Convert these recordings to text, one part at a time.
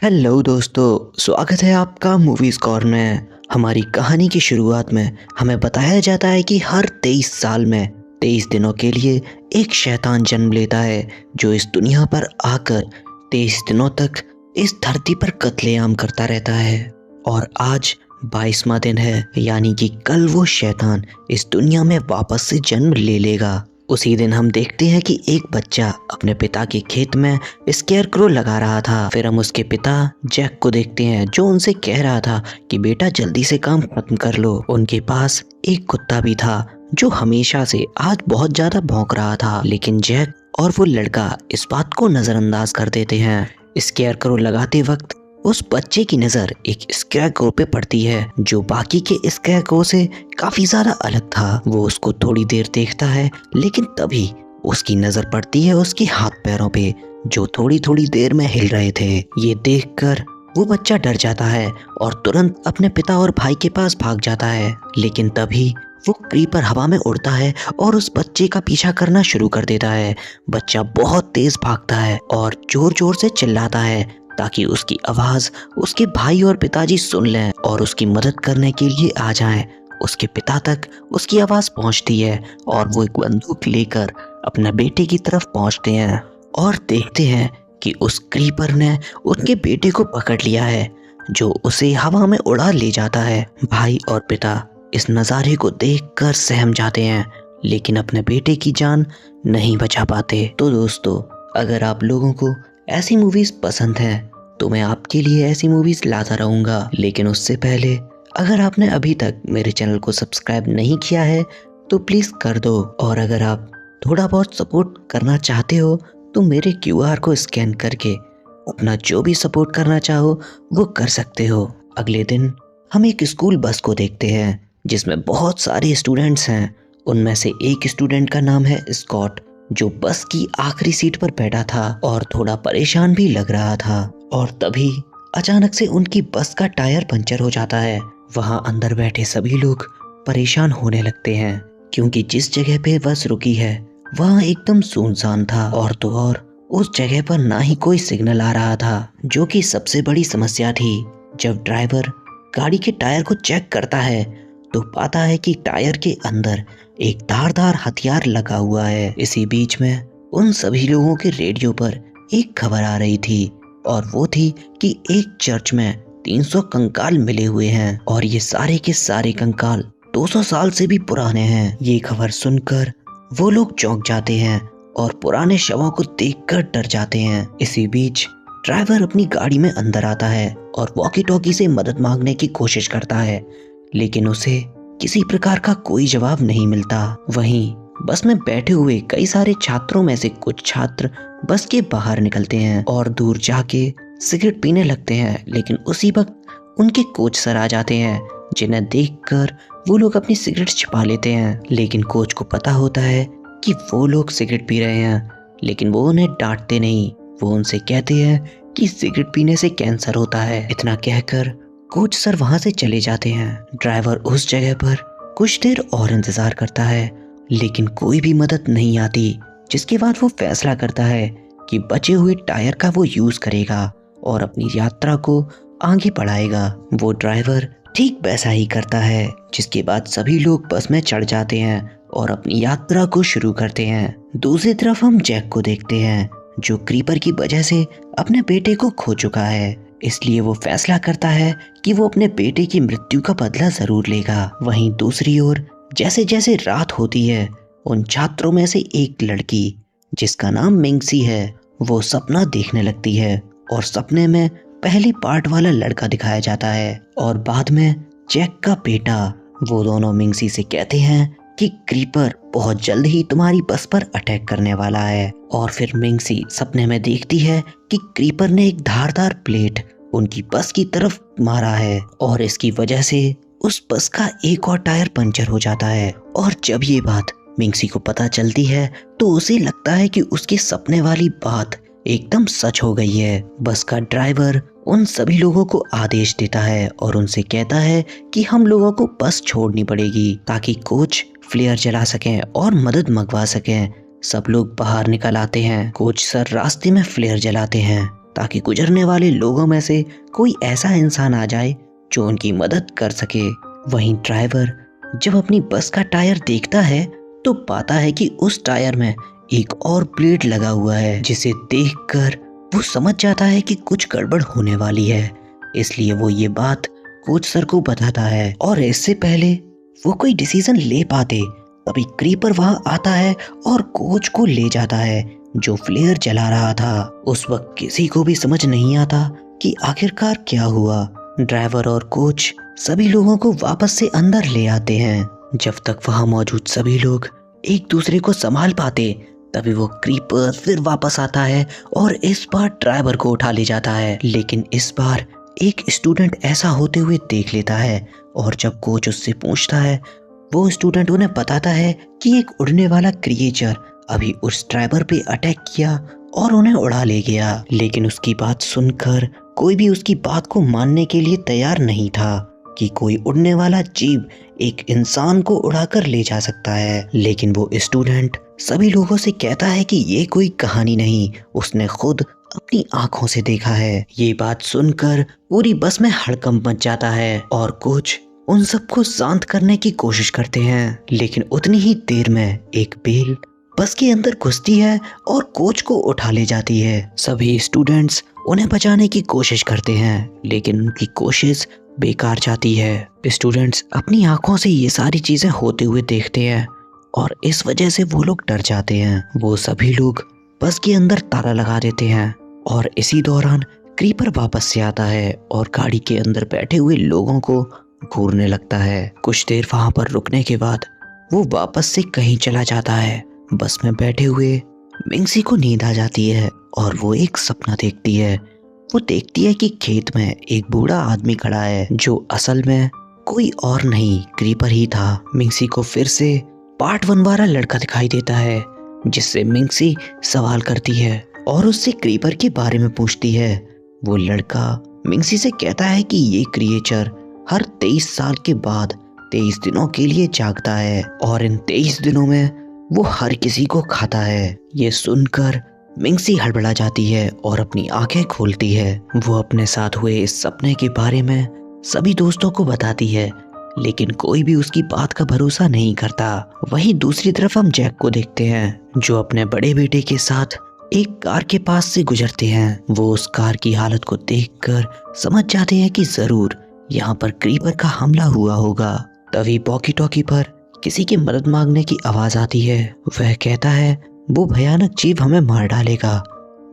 Hello दोस्तों, स्वागत है आपका मूवीज़ कॉर्नर में। हमारी कहानी की शुरुआत में हमें बताया जाता है कि हर 23 साल में 23 दिनों के लिए एक शैतान जन्म लेता है जो इस दुनिया पर आकर 23 दिनों तक इस धरती पर कत्लेआम करता रहता है। और आज 22वां दिन है, यानी कि कल वो शैतान इस दुनिया में वापस से जन्म ले लेगा। उसी दिन हम देखते हैं कि एक बच्चा अपने पिता के खेत में स्केयरक्रो लगा रहा था। फिर हम उसके पिता जैक को देखते हैं जो उनसे कह रहा था कि बेटा जल्दी से काम खत्म कर लो। उनके पास एक कुत्ता भी था जो हमेशा से आज बहुत ज्यादा भौंक रहा था, लेकिन जैक और वो लड़का इस बात को नजरअंदाज कर देते हैं। स्केयरक्रो लगाते वक्त उस बच्चे की नज़र एक स्केयरक्रो पे पड़ती है जो बाकी के स्केयरक्रो से काफ़ी ज़्यादा अलग था। वो उसको थोड़ी देर देखता है, लेकिन तभी उसकी नज़र पड़ती है उसके हाथ पैरों पे जो थोड़ी थोड़ी देर में हिल रहे थे। ये देखकर वो बच्चा डर जाता है और तुरंत अपने पिता और भाई के पास भाग जाता है, लेकिन तभी वो क्रीपर हवा में उड़ता है और उस बच्चे का पीछा करना शुरू कर देता है। बच्चा बहुत तेज भागता है और जोर जोर से चिल्लाता है ताकि उसकी आवाज़ उसके भाई और पिताजी सुन लें और उसकी मदद करने के लिए आ जाएं। उसके पिता तक उसकी आवाज़ पहुंचती है और वो एक बंदूक लेकर अपने बेटे की तरफ पहुंचते हैं और देखते हैं कि उस क्रीपर ने उनके बेटे को पकड़ लिया है जो उसे हवा में उड़ा ले जाता है। भाई और पिता इस नज़ारे को देखकर सहम जाते हैं, लेकिन अपने बेटे की जान नहीं बचा पाते। तो दोस्तों, अगर आप लोगों को ऐसी मूवीज़ पसंद हैं तो मैं आपके लिए ऐसी मूवीज़ लाता रहूँगा, लेकिन उससे पहले अगर आपने अभी तक मेरे चैनल को सब्सक्राइब नहीं किया है तो प्लीज़ कर दो। और अगर आप थोड़ा बहुत सपोर्ट करना चाहते हो तो मेरे QR को स्कैन करके अपना जो भी सपोर्ट करना चाहो वो कर सकते हो। अगले दिन हम एक स्कूल बस को देखते हैं जिसमें बहुत सारे स्टूडेंट्स हैं। उनमें से एक स्टूडेंट का नाम है स्कॉट, जो बस की आखिरी सीट पर बैठा था और थोड़ा परेशान भी लग रहा था। और तभी अचानक से उनकी बस का टायर पंचर हो जाता है। वहां अंदर बैठे सभी लोग परेशान होने लगते हैं क्योंकि जिस जगह पे बस रुकी है वहां एकदम सुनसान था, और तो और उस जगह पर ना ही कोई सिग्नल आ रहा था, जो कि सबसे बड़ी समस्या थी। जब ड्राइवर गाड़ी के टायर को चेक करता है तो पाता है कि टायर के अंदर एक धारदार हथियार लगा हुआ है। इसी बीच में उन सभी लोगों के रेडियो पर एक खबर आ रही थी, और वो थी कि एक चर्च में 300 कंकाल मिले हुए हैं और ये सारे के सारे कंकाल 200 साल से भी पुराने हैं। ये खबर सुनकर वो लोग चौंक जाते हैं और पुराने शवों को देखकर डर जाते हैं। इसी बीच ड्राइवर अपनी गाड़ी में अंदर आता है और वॉकी टॉकी से मदद मांगने की कोशिश करता है, लेकिन उसे किसी प्रकार का कोई जवाब नहीं मिलता। वहीं बस में बैठे हुए कई सारे छात्रों में से कुछ छात्र बस के बाहर निकलते हैं और दूर जाके सिगरेट पीने लगते हैं, लेकिन उसी वक्त उनके कोच सर आ जाते हैं, जिन्हें देखकर वो लोग अपनी सिगरेट छिपा लेते हैं। लेकिन कोच को पता होता है कि वो लोग सिगरेट पी रहे हैं, लेकिन वो उन्हें डांटते नहीं। वो उनसे कहते हैं कि सिगरेट पीने से कैंसर होता है। इतना कहकर कोच सर वहां से चले जाते हैं। ड्राइवर उस जगह पर कुछ देर और इंतजार करता है, लेकिन कोई भी मदद नहीं आती, जिसके बाद वो फैसला करता है कि बचे हुए टायर का वो यूज करेगा और अपनी यात्रा को आगे बढ़ाएगा। वो ड्राइवर ठीक वैसा ही करता है, जिसके बाद सभी लोग बस में चढ़ जाते हैं और अपनी यात्रा को शुरू करते हैं। दूसरी तरफ हम जैक को देखते हैं जो क्रीपर की वजह से अपने बेटे को खो चुका है, इसलिए वो फैसला करता है कि वो अपने बेटे की मृत्यु का बदला जरूर लेगा। वहीं दूसरी ओर जैसे जैसे रात होती है, उन छात्रों में से एक लड़की जिसका नाम मिंगसी है, वो सपना देखने लगती है और सपने में पहली पार्ट वाला लड़का दिखाया जाता है और बाद में जैक का बेटा। वो दोनों मिंगसी से कहते हैं कि क्रीपर बहुत जल्द ही तुम्हारी बस पर अटैक करने वाला है, और फिर मिंगसी सपने में देखती है कि क्रीपर ने एक धारदार प्लेट उनकी बस की तरफ मारा है और इसकी वजह से उस बस का एक और टायर पंचर हो जाता है। और जब ये बात मिंगसी को पता चलती है तो उसे लगता है कि उसके सपने वाली बात एकदम सच हो गई है। बस का ड्राइवर उन सभी लोगों को आदेश देता है और उनसे कहता है कि हम लोगों को बस छोड़नी पड़ेगी ताकि कोच फ्लेयर जला सकें और मदद मंगवा सकें। सब लोग बाहर निकल आते हैं। कोच सर रास्ते में फ्लेयर जलाते हैं ताकि गुजरने वाले लोगों में से कोई ऐसा इंसान आ जाए जो उनकी मदद कर सके। वहीं ड्राइवर जब अपनी बस का टायर देखता है तो पाता है कि उस टायर में एक और ब्लेड लगा हुआ है, जिसे देखकर वो समझ जाता है कि कुछ गड़बड़ होने वाली है। इसलिए वो ये बात कोच सर को बताता है और इससे पहले वो कोई डिसीजन ले पाते तभी क्रीपर वहां आता है और कोच को ले जाता है जो फ्लेयर जला रहा था। उस वक्त किसी को भी समझ नहीं आता कि आखिरकार क्या हुआ। ड्राइवर और कोच सभी लोगों को वापस से अंदर ले आते हैं। जब तक वहां मौजूद सभी लोग एक दूसरे को संभाल पाते तभी वो क्रीपर फिर वापस आता है और इस बार ड्राइवर को उठा ले जाता है। लेकिन इस बार एक स्टूडेंट ऐसा होते हुए देख लेता है और जब कोच उससे पूछता है वो स्टूडेंट उन्हें बताता है कि एक उड़ने वाला क्रिएचर अभी उस ड्राइवर पे अटैक किया और उन्हें उड़ा ले गया। लेकिन उसकी बात सुनकर कोई भी उसकी बात को मानने के लिए तैयार नहीं था कि कोई उड़ने वाला जीव एक इंसान को उड़ाकर ले जा सकता है। लेकिन वो स्टूडेंट सभी लोगों से कहता है कि ये कोई कहानी नहीं, उसने खुद अपनी आंखों से देखा है। ये बात सुनकर पूरी बस में हड़कंप मच जाता है और कोच उन सबको शांत करने की कोशिश करते हैं। लेकिन उतनी ही देर में एक बेल बस के अंदर घुसती है और कोच को उठा ले जाती है। सभी स्टूडेंट्स उन्हें बचाने की कोशिश करते हैं लेकिन उनकी कोशिश बेकार जाती है। स्टूडेंट्स अपनी आंखों से ये सारी चीजें होते हुए देखते हैं और इस वजह से वो लोग डर जाते हैं। वो सभी लोग बस के अंदर ताला लगा देते हैं और इसी दौरान क्रीपर वापस से आता है और गाड़ी के अंदर बैठे हुए लोगों को घूरने लगता है। कुछ देर वहां पर रुकने के बाद वो वापस से कहीं चला जाता है। बस में बैठे हुए मिंगसी को नींद आ जाती है और वो एक सपना देखती है। वो देखती है कि खेत में एक बूढ़ा आदमी खड़ा है जो असल में कोई और नहीं क्रीपर ही था। मिंगसी को फिर से पार्ट 1 वाला लड़का दिखाई देता है जिससे मिंगसी सवाल करती है और उससे क्रीपर के बारे में पूछती है। वो लड़का मिंगसी से कहता है कि ये क्रिएचर हर 23 साल के बाद 23 दिनों के लिए जागता है और इन 23 दिनों में वो हर किसी को खाता है। ये सुनकर मिंगसी हड़बड़ा जाती है और अपनी आंखें खोलती है। वो अपने साथ हुए इस सपने के बारे में सभी दोस्तों को बताती है लेकिन कोई भी उसकी बात का भरोसा नहीं करता। वहीं दूसरी तरफ हम जैक को देखते हैं जो अपने बड़े बेटे के साथ एक कार के पास से गुजरते हैं। वो उस कार की हालत को देखकर समझ जाते हैं कि जरूर यहाँ पर क्रीपर का हमला हुआ होगा। तभी वॉकी टॉकी पर किसी की मदद मांगने की आवाज आती है। वह कहता है वो भयानक जीव हमें मार डालेगा,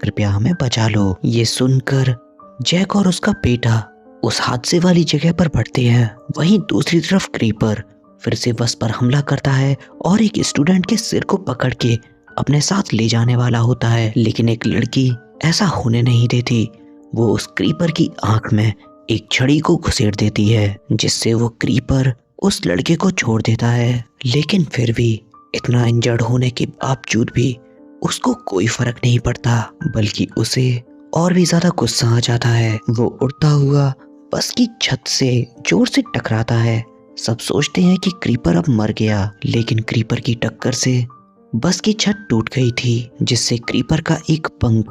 कृपया हमें बचा लो। ये सुनकर जैक और उसका बेटा उस हादसे वाली जगह पर बढ़ते हैं। वहीं दूसरी तरफ क्रीपर फिर से बस पर हमला करता है और एक स्टूडेंट के सिर को पकड़ के अपने साथ ले जाने वाला होता है। लेकिन एक लड़की ऐसा होने नहीं देती। वो उस क्रीपर की आंख में एक छड़ी को घुसेड़ देती है जिससे वो क्रीपर उस लड़के को छोड़ देता है। लेकिन फिर भी इतना इंजर्ड होने के बावजूद भी उसको कोई फर्क नहीं पड़ता बल्कि उसे और भी ज्यादा गुस्सा आ जाता है। वो उड़ता हुआ बस की छत से जोर से टकराता है। सब सोचते हैं कि क्रीपर अब मर गया लेकिन क्रीपर की टक्कर से बस की छत टूट गई थी जिससे क्रीपर का एक पंख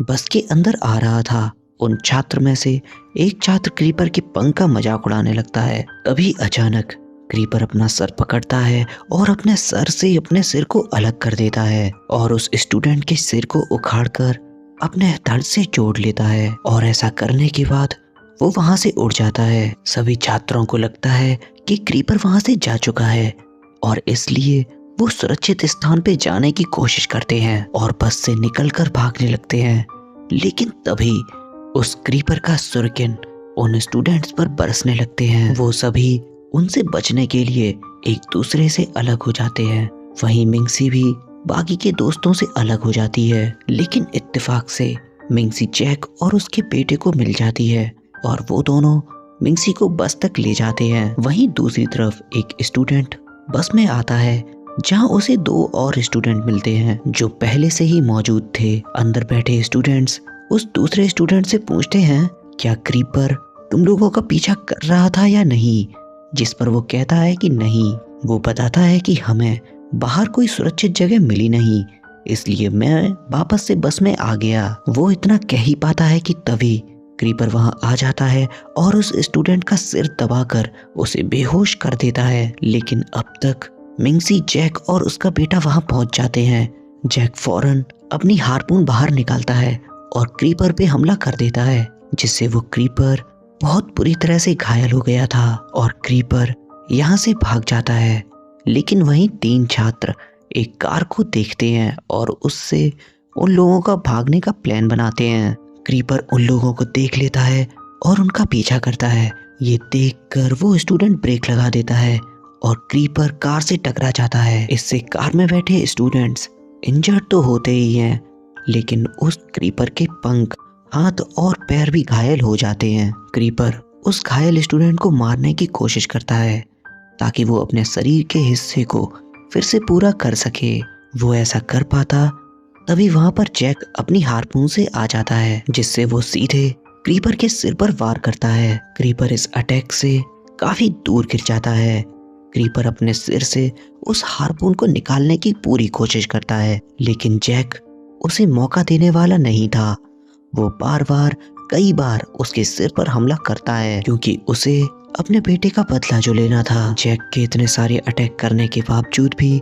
बस के अंदर आ रहा था। उन छात्र में से एक छात्र क्रीपर के पंख का मजाक उड़ाने लगता है। तभी अचानक क्रीपर अपना सर पकड़ता है और अपने सर से अपने सिर को अलग कर देता है और उस स्टूडेंट के सिर को उखाड़कर अपने धड़ से जोड़ लेता है और ऐसा करने के बाद वो वहां से उड़ जाता है। सभी छात्रों को लगता है कि क्रीपर वहां से जा चुका है और इसलिए वो सुरक्षित स्थान पे जाने की कोशिश करते हैं और बस से निकलकर भागने लगते हैं। लेकिन तभी उस क्रीपर का सुरकिन उन स्टूडेंट्स पर बरसने लगते हैं। वो सभी उनसे बचने के लिए एक दूसरे से अलग हो जाते हैं। वहीं मिंगसी भी बाकी के दोस्तों से अलग हो जाती है। लेकिन इत्तेफाक से मिंगसी जैक और उसके बेटे को मिल जाती है और वो दोनों मिंगसी को बस तक ले जाते हैं। वहीं दूसरी तरफ एक स्टूडेंट बस में आता है जहां उसे 2 और स्टूडेंट मिलते हैं जो पहले से ही मौजूद थे। अंदर बैठे स्टूडेंट्स उस दूसरे स्टूडेंट से पूछते हैं क्या क्रीपर तुम लोगों का पीछा कर रहा था या नहीं, जिस पर वो कहता है कि नहीं। वो बताता है कि हमें बाहर कोई सुरक्षित जगह मिली नहीं इसलिए मैं वापस से बस में आ गया। वो इतना कह ही पाता है कि तभी क्रीपर वहां आ जाता है और उस स्टूडेंट का सिर दबाकर उसे बेहोश कर देता है। लेकिन अब तक मिंगसी, जैक और उसका बेटा वहां पहुंच जाते हैं। जैक फौरन अपनी हार्पून बाहर निकालता है और क्रीपर पे हमला कर देता है, जिससे वो क्रीपर बहुत बुरी तरह से घायल हो गया था और क्रीपर यहाँ से भाग जाता है। लेकिन वहीं 3 छात्र एक कार को देखते हैं और उससे उन लोगों का भागने का प्लान बनाते हैं। क्रीपर उन लोगों को देख लेता है और उनका पीछा करता है। ये देखकर वो स्टूडेंट ब्रेक लगा देता है और क्रीपर कार से टकरा जाता है। इससे कार में बैठे स्टूडेंट्स इंजर्ड तो होते ही हैं, लेकिन उस क्रीपर के पंख, हाथ और पैर भी घायल हो जाते हैं। क्रीपर उस घायल स्टूडेंट को मारने की कोशिश करता है ताकि वो अपने शरीर के हिस्से को फिर से पूरा कर सके। वो ऐसा कर पाता तभी वहां पर जैक अपनी हार्पून से आ जाता है, जिससे वो सीधे क्रीपर के सिर पर वार करता है। क्रीपर इस अटैक से काफी दूर गिर जाता है। क्रीपर अपने सिर से उस हार्पून को निकालने की पूरी कोशिश करता है, लेकिन जैक उसे मौका देने वाला नहीं था। वो कई बार उसके सिर पर हमला करता है, क्योंकि उसे अपने बेटे का बदला जो लेना था। जैक के इतने सारे अटैक करने के बावजूद भी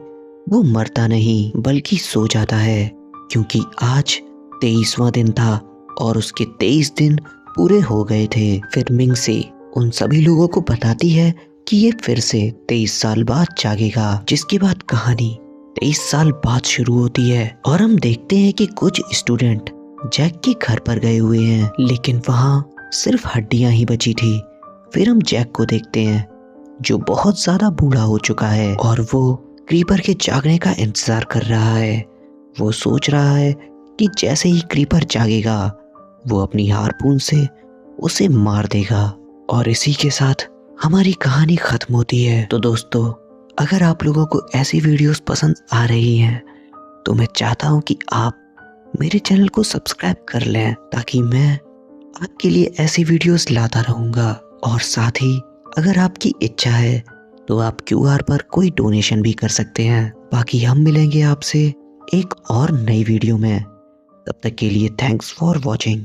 वो मरता नहीं, बल्कि सो जाता है, क्योंकि आज 23वां दिन था और उसके 23 दिन पूरे हो गए थे। फिर मिंगसी उन सभी लोगों को बताती है कि ये फिर से 23 साल बाद जागेगा, जिसके बाद कहानी 23 साल बाद शुरू होती है और हम देखते हैं कि कुछ स्टूडेंट जैक के घर पर गए हुए हैं, लेकिन वहां सिर्फ हड्डियां ही बची थी। फिर हम जैक को देखते हैं जो बहुत ज्यादा बूढ़ा हो चुका है और वो क्रीपर के जागने का इंतजार कर रहा है। वो सोच रहा है कि जैसे ही क्रीपर जागेगा वो अपनी हार्पून से उसे मार देगा। और इसी के साथ हमारी कहानी खत्म होती है। तो दोस्तों, अगर आप लोगों को ऐसी वीडियोस पसंद आ रही हैं तो मैं चाहता हूं कि आप मेरे चैनल को सब्सक्राइब कर लें, ताकि मैं आपके लिए ऐसी वीडियोस लाता रहूंगा। और साथ ही अगर आपकी इच्छा है तो आप QR पर कोई डोनेशन भी कर सकते हैं। बाकी हम मिलेंगे आपसे एक और नई वीडियो में। तब तक के लिए थैंक्स फॉर वॉचिंग।